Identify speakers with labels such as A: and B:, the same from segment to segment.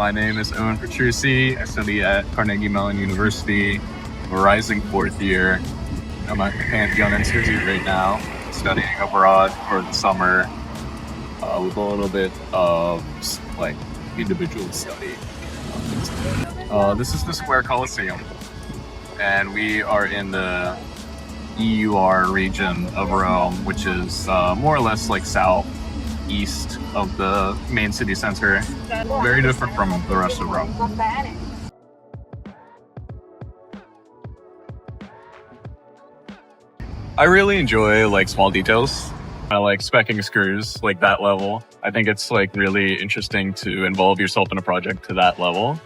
A: My name is Owen Petrucci. I study at Carnegie Mellon University. I'm a rising fourth year. I'm at Pantheon Institute right now, studying abroad for the summer with a little bit of like individual study. This is the Square Coliseum, and we are in the EUR region of Rome, which is more or less like southeast of the main city center. Very different from the rest of Rome. I really enjoy like small details. I like specking screws, like that level. I think it's like really interesting to involve yourself in a project to that level.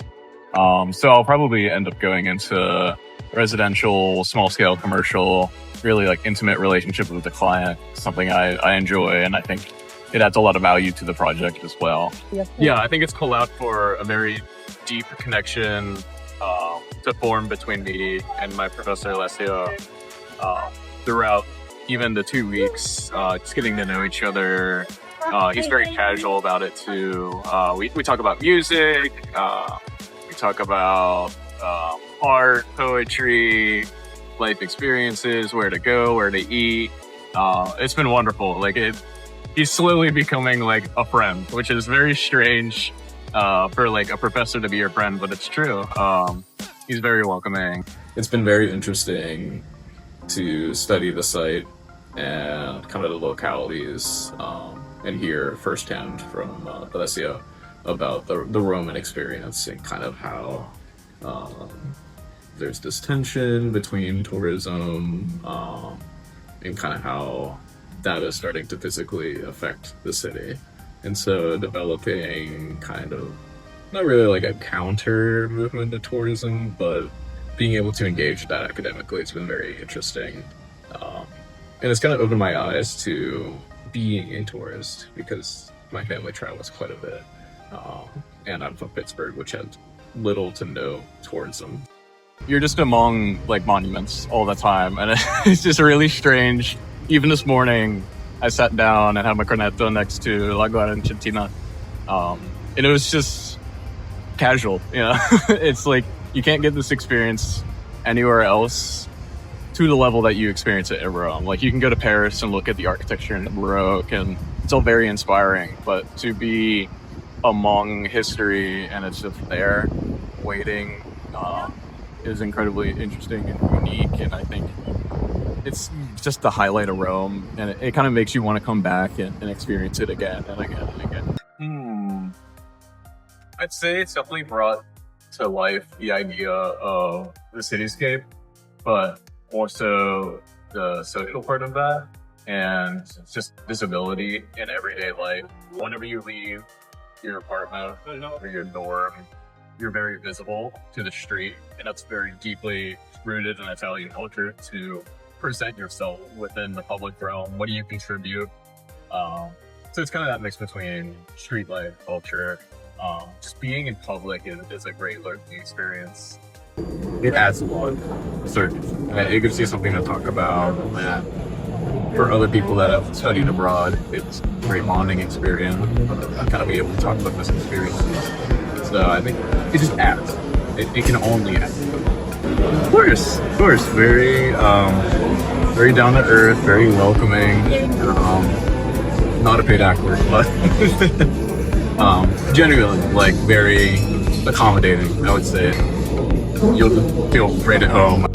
A: So I'll probably end up going into residential, small scale commercial, really like intimate relationship with the client, something I enjoy, and I think it adds a lot of value to the project as well. Yeah, I think it's called out for a very deep connection to form between me and my professor Alessio throughout even the 2 weeks, just getting to know each other. He's very casual about it too. We talk about music, we talk about art, poetry, life experiences, where to go, where to eat. It's been wonderful. He's slowly becoming like a friend, which is very strange for like a professor to be your friend, but it's true. He's very welcoming.
B: It's been very interesting to study the site and kind of the localities and hear firsthand from Alessio about the Roman experience and kind of how there's this tension between tourism and kind of how that is starting to physically affect the city. And so developing kind of not really like a counter movement to tourism, but being able to engage that academically, it's been very interesting. And it's kind of opened my eyes to being a tourist because my family travels quite a bit. And I'm from Pittsburgh, which has little to no tourism.
A: You're just among like monuments all the time, and it's just really strange. Even this morning, I sat down and had my cornetto next to Lago Argentina, and it was just casual, you know? It's like you can't get this experience anywhere else to the level that you experience it in Rome. Like you can go to Paris and look at the architecture and the Baroque, and it's all very inspiring, but to be among history and it's just there waiting is incredibly interesting and unique, and I think it's just the highlight of Rome, and it kind of makes you want to come back and experience it again and again and again. I'd say it's definitely brought to life the idea of the cityscape, but also the social part of that, and just visibility in everyday life. Whenever you leave your apartment or your dorm, you're very visible to the street, and that's very deeply rooted in Italian culture to present yourself within the public realm. What do you contribute? So it's kind of that mix between street life, culture. Just being in public is a great learning experience. It adds a lot. Certainly. It gives you something to talk about. And for other people that have studied abroad, it's a great bonding experience. Kind of be able to talk about this experience. So I think it just adds. It can only add. Of course. Very down to earth, very welcoming. Not a paid actor, but genuinely, like very accommodating, I would say. You'll feel right at home.